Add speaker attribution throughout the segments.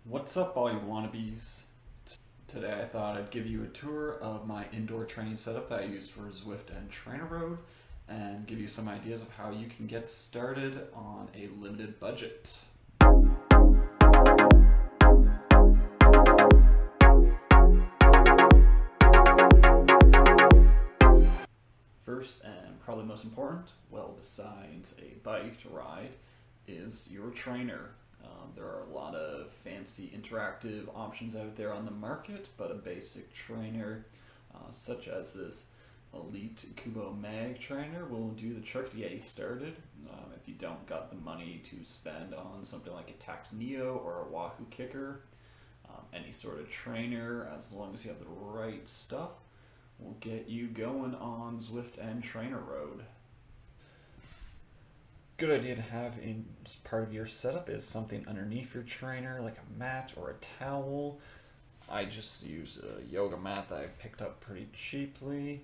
Speaker 1: What's up, all you wannabes? Today I thought I'd give you a tour of my indoor training setup that I use for Zwift and TrainerRoad and give you some ideas of how you can get started on a limited budget. First and probably most important, well, besides a bike to ride, is your trainer. There are a lot of fancy interactive options out there on the market, but a basic trainer such as this Elite Kubo Mag trainer will do the trick to get you started. If you don't got the money to spend on something like a Tax Neo or a Wahoo Kicker, any sort of trainer, as long as you have the right stuff, will get you going on Zwift and TrainerRoad. Good idea to have in part of your setup is something underneath your trainer, like a mat or a towel. I just use a yoga mat that I picked up pretty cheaply,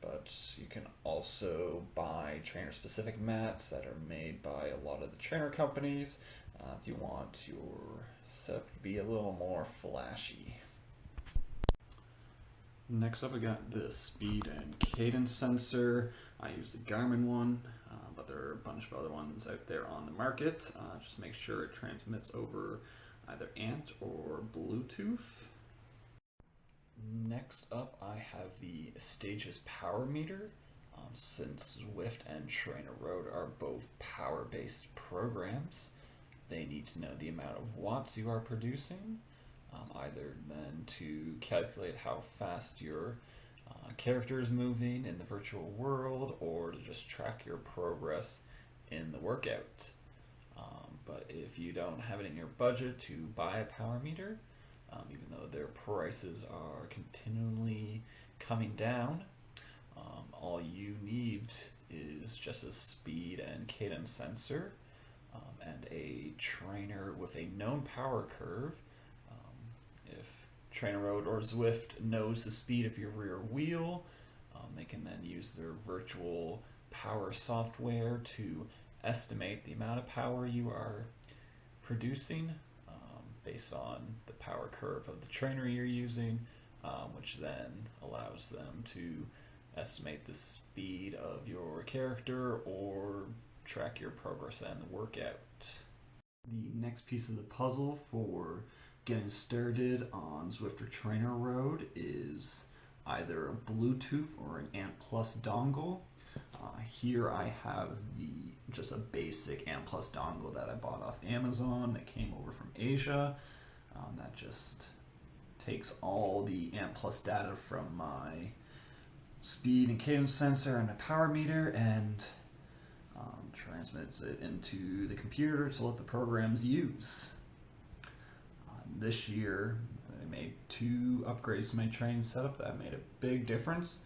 Speaker 1: but you can also buy trainer-specific mats that are made by a lot of the trainer companies if you want your setup to be a little more flashy. Next up, we got the speed and cadence sensor. I use the Garmin one, but there are a bunch of other ones out there on the market. Just make sure it transmits over either ANT or Bluetooth. Next up, I have the Stages power meter. Since Zwift and TrainerRoad are both power-based programs, they need to know the amount of watts you are producing, either then to calculate how fast your character is moving in the virtual world, or to just track your progress in the workout. But if you don't have it in your budget to buy a power meter, even though their prices are continually coming down, all you need is just a speed and cadence sensor and a trainer with a known power curve. If TrainerRoad or Zwift knows the speed of your rear wheel, they can then use their virtual power software to estimate the amount of power you are producing based on the power curve of the trainer you're using, which then allows them to estimate the speed of your character or track your progress in the workout. The next piece of the puzzle for getting started on Zwift or TrainerRoad is either a Bluetooth or an ANT Plus dongle. Here I have just a basic ANT Plus dongle that I bought off Amazon that came over from Asia. That just takes all the ANT Plus data from my speed and cadence sensor and my power meter and transmits it into the computer to let the programs use. This year I made 2 upgrades to my training setup that made a big difference.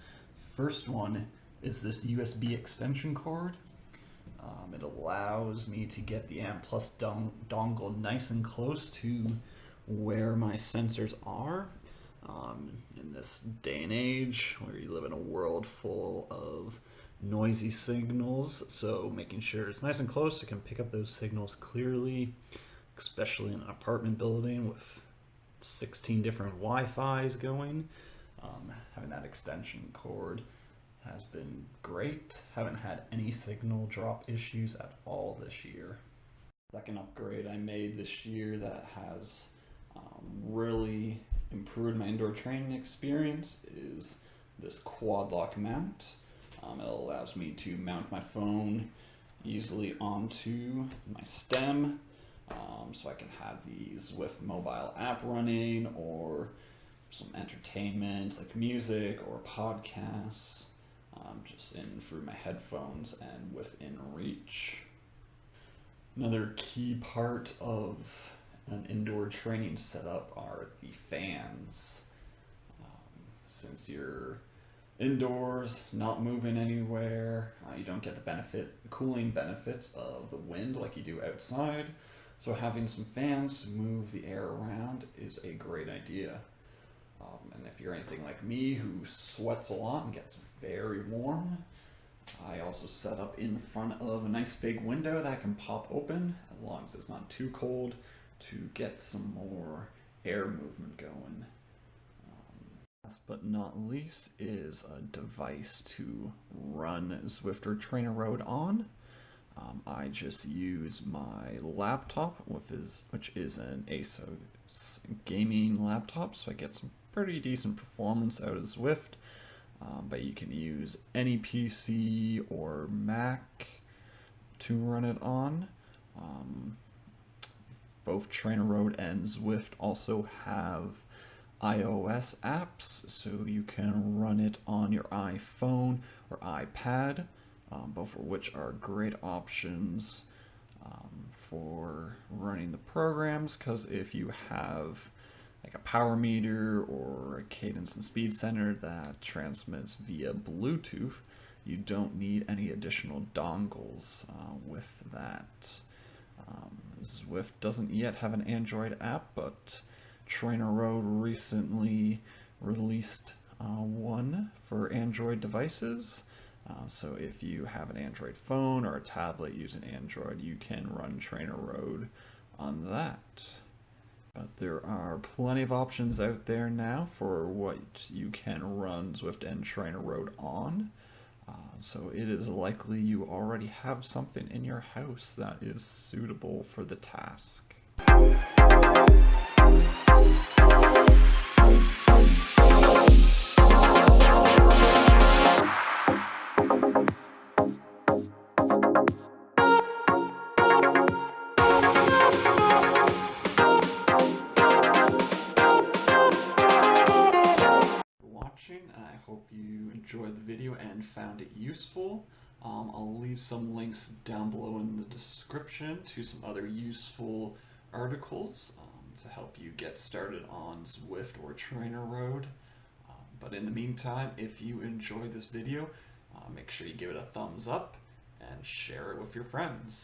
Speaker 1: First one is this USB extension cord. It allows me to get the ANT Plus dongle nice and close to where my sensors are. In this day and age where you live in a world full of noisy signals, so making sure it's nice and close so it can pick up those signals clearly, especially in an apartment building with 16 different Wi-Fis going. Having that extension cord has been great. Haven't had any signal drop issues at all this year. Second upgrade I made this year that has really improved my indoor training experience is this quad lock mount. It allows me to mount my phone easily onto my stem, so I can have the Zwift mobile app running or some entertainment like music or podcasts just in through my headphones and within reach. Another key part of an indoor training setup are the fans. Since you're indoors, not moving anywhere, you don't get the cooling benefits of the wind like you do outside. So having some fans to move the air around is a great idea. And if you're anything like me who sweats a lot and gets very warm, I also set up in front of a nice big window that can pop open as long as it's not too cold to get some more air movement going. Last but not least is a device to run Zwift or TrainerRoad on. I just use my laptop, which is an Asus gaming laptop, so I get some pretty decent performance out of Zwift. But you can use any PC or Mac to run it on. Both TrainerRoad and Zwift also have iOS apps, so you can run it on your iPhone or iPad, both of which are great options for running the programs, because if you have like a power meter or a cadence and speed center that transmits via Bluetooth, you don't need any additional dongles with that. Zwift doesn't yet have an Android app, but TrainerRoad recently released one for Android devices. So if you have an Android phone or a tablet using Android, you can run TrainerRoad on that. But there are plenty of options out there now for what you can run Zwift and TrainerRoad on. So it is likely you already have something in your house that is suitable for the task. And I hope you enjoyed the video and found it useful. I'll leave some links down below in the description to some other useful articles to help you get started on Zwift or TrainerRoad. But in the meantime, if you enjoyed this video, make sure you give it a thumbs up and share it with your friends.